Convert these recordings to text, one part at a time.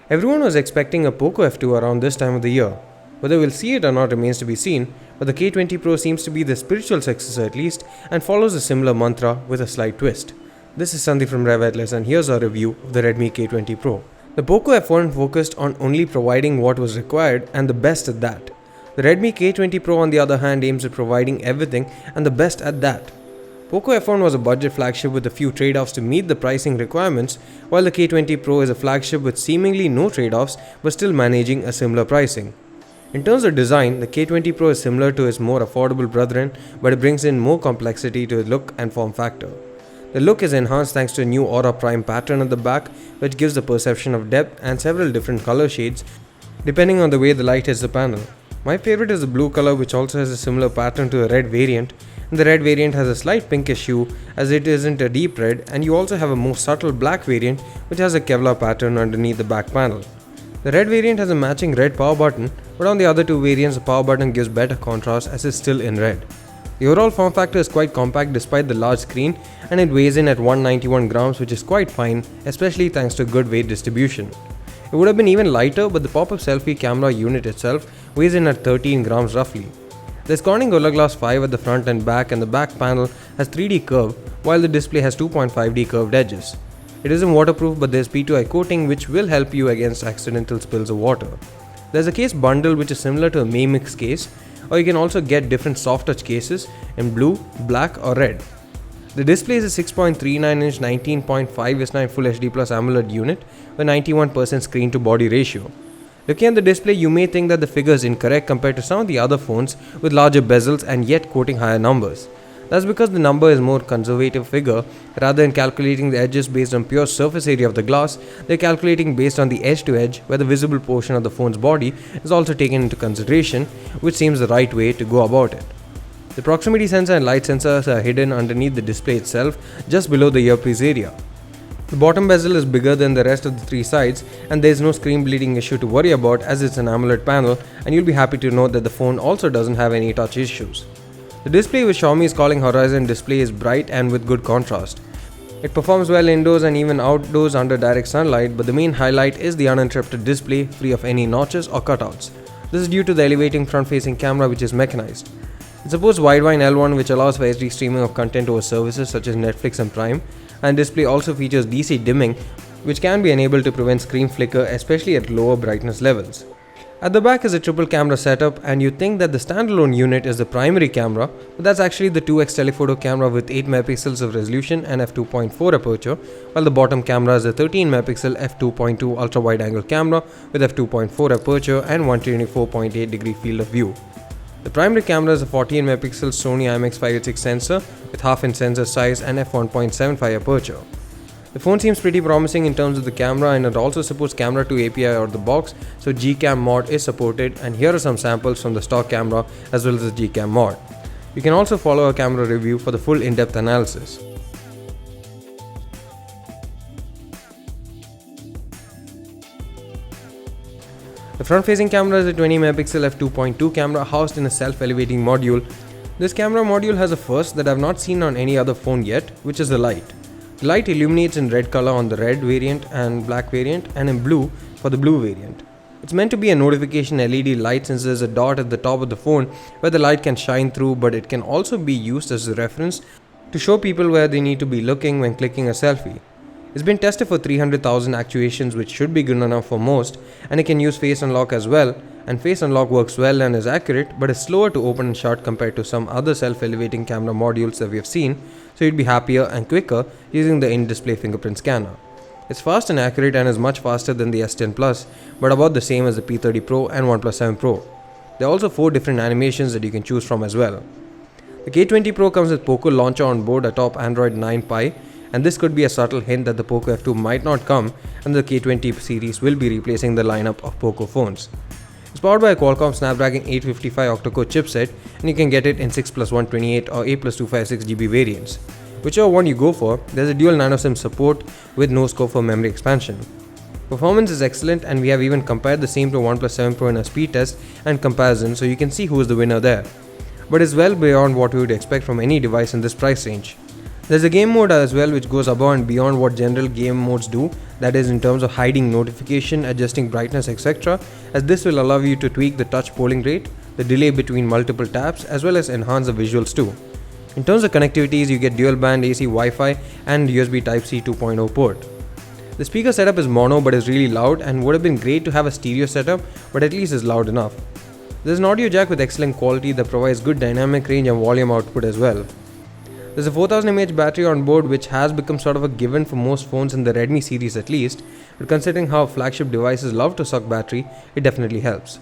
Everyone was expecting a Poco F2 around this time of the year. Whether we'll see it or not remains to be seen, but the K20 Pro seems to be the spiritual successor at least and follows a similar mantra with a slight twist. This is Sandeep from RevAtlas and here's our review of the Redmi K20 Pro. The Poco F1 focused on only providing what was required and the best at that. The Redmi K20 Pro on the other hand aims at providing everything and the best at that. Poco F1 was a budget flagship with a few trade-offs to meet the pricing requirements, while the K20 Pro is a flagship with seemingly no trade-offs but still managing a similar pricing. In terms of design, the K20 Pro is similar to its more affordable brethren, but it brings in more complexity to its look and form factor. The look is enhanced thanks to a new Aura Prime pattern at the back, which gives the perception of depth and several different color shades depending on the way the light hits the panel. My favorite is the blue color, which also has a similar pattern to the red variant, and the red variant has a slight pinkish hue as it isn't a deep red, and you also have a more subtle black variant which has a Kevlar pattern underneath the back panel. The red variant has a matching red power button, but on the other two variants the power button gives better contrast as it's still in red. The overall form factor is quite compact despite the large screen, and it weighs in at 191 grams, which is quite fine, especially thanks to good weight distribution. It would have been even lighter, but the pop-up selfie camera unit itself weighs in at 13 grams roughly. There's Corning Gorilla Glass 5 at the front and the back panel has 3D curve, while the display has 2.5D curved edges. It isn't waterproof, but there's P2I coating which will help you against accidental spills of water. There's a case bundle which is similar to a Maymix case, or you can also get different soft touch cases in blue, black or red. The display is a 6.39-inch 19.5:9 Full HD Plus AMOLED unit with 91% screen to body ratio. Looking at the display, you may think that the figure is incorrect compared to some of the other phones with larger bezels and yet quoting higher numbers. That's because the number is more conservative figure. Rather than calculating the edges based on pure surface area of the glass, they're calculating based on the edge to edge, where the visible portion of the phone's body is also taken into consideration, which seems the right way to go about it. The proximity sensor and light sensors are hidden underneath the display itself, just below the earpiece area. The bottom bezel is bigger than the rest of the three sides, and there is no screen bleeding issue to worry about as it's an AMOLED panel, and you'll be happy to know that the phone also doesn't have any touch issues. The display which Xiaomi is calling Horizon display is bright and with good contrast. It performs well indoors and even outdoors under direct sunlight, but the main highlight is the uninterrupted display free of any notches or cutouts. This is due to the elevating front-facing camera which is mechanized. It supports Widevine L1 which allows for HD streaming of content over services such as Netflix and Prime, and display also features DC dimming which can be enabled to prevent screen flicker, especially at lower brightness levels. At the back is a triple camera setup, and you think that the standalone unit is the primary camera, but that's actually the 2x telephoto camera with 8 megapixels of resolution and f2.4 aperture, while the bottom camera is a 13 megapixel f2.2 ultra wide angle camera with f2.4 aperture and 124.8 degree field of view. The primary camera is a 14 megapixel Sony IMX586 sensor with half-inch sensor size and f1.75 aperture. The phone seems pretty promising in terms of the camera, and it also supports Camera 2 API out of the box, so Gcam mod is supported, and here are some samples from the stock camera as well as the Gcam mod. You can also follow our camera review for the full in-depth analysis. The front-facing camera is a 20 megapixel f2.2 camera housed in a self-elevating module. This camera module has a first that I have not seen on any other phone yet, which is the light. The light illuminates in red color on the red variant and black variant, and in blue for the blue variant. It's meant to be a notification LED light since there's a dot at the top of the phone where the light can shine through, but it can also be used as a reference to show people where they need to be looking when clicking a selfie. It's been tested for 300,000 actuations, which should be good enough for most, and it can use Face Unlock as well, and Face Unlock works well and is accurate, but is slower to open and shut compared to some other self-elevating camera modules that we have seen, so you'd be happier and quicker using the in-display fingerprint scanner. It's fast and accurate and is much faster than the S10 Plus, but about the same as the P30 Pro and OnePlus 7 Pro. There are also 4 different animations that you can choose from as well. The K20 Pro comes with Poco Launcher on board atop Android 9 Pie, and this could be a subtle hint that the Poco F2 might not come and the K20 series will be replacing the lineup of Poco phones. It's powered by a Qualcomm Snapdragon 855 octa-core chipset, and you can get it in 6+128 or 8+256GB variants. Whichever one you go for, there's a dual nano SIM support with no scope for memory expansion. Performance is excellent, and we have even compared the same to OnePlus 7 Pro in a speed test and comparison, so you can see who is the winner there. But it's well beyond what we would expect from any device in this price range. There's a game mode as well which goes above and beyond what general game modes do, that is in terms of hiding notification, adjusting brightness, etc., as this will allow you to tweak the touch polling rate, the delay between multiple taps, as well as enhance the visuals too. In terms of connectivities, you get dual band AC Wi-Fi and USB Type-C 2.0 port. The speaker setup is mono but is really loud and would have been great to have a stereo setup, but at least is loud enough. There's an audio jack with excellent quality that provides good dynamic range and volume output as well. There's a 4000 mAh battery on board, which has become sort of a given for most phones in the Redmi series at least, but considering how flagship devices love to suck battery, it definitely helps.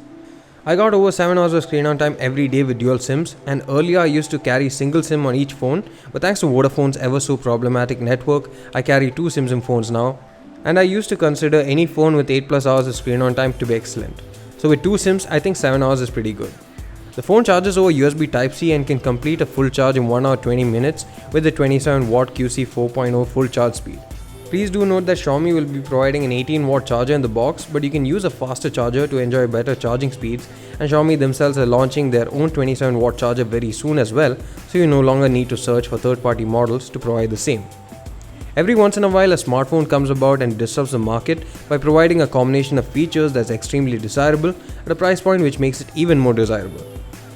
I got over 7 hours of screen on time every day with dual SIMs, and earlier I used to carry single SIM on each phone, but thanks to Vodafone's ever so problematic network, I carry 2 SIMs in phones now, and I used to consider any phone with 8 plus hours of screen on time to be excellent. So with 2 SIMs, I think 7 hours is pretty good. The phone charges over USB Type-C and can complete a full charge in 1 hour 20 minutes with the 27 watt QC 4.0 full charge speed. Please do note that Xiaomi will be providing an 18 watt charger in the box, but you can use a faster charger to enjoy better charging speeds, and Xiaomi themselves are launching their own 27 watt charger very soon as well, so you no longer need to search for third party models to provide the same. Every once in a while, a smartphone comes about and disrupts the market by providing a combination of features that's extremely desirable at a price point which makes it even more desirable.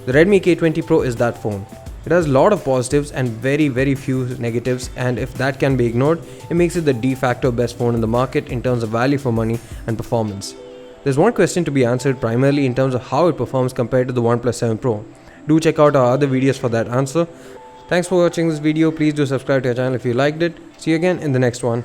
The Redmi K20 Pro is that phone. It has a lot of positives and very few negatives, and if that can be ignored, it makes it the de facto best phone in the market in terms of value for money and performance. There's one question to be answered primarily in terms of how it performs compared to the OnePlus 7 Pro. Do check out our other videos for that answer. Thanks for watching this video. Please do subscribe to our channel if you liked it. See you again in the next one.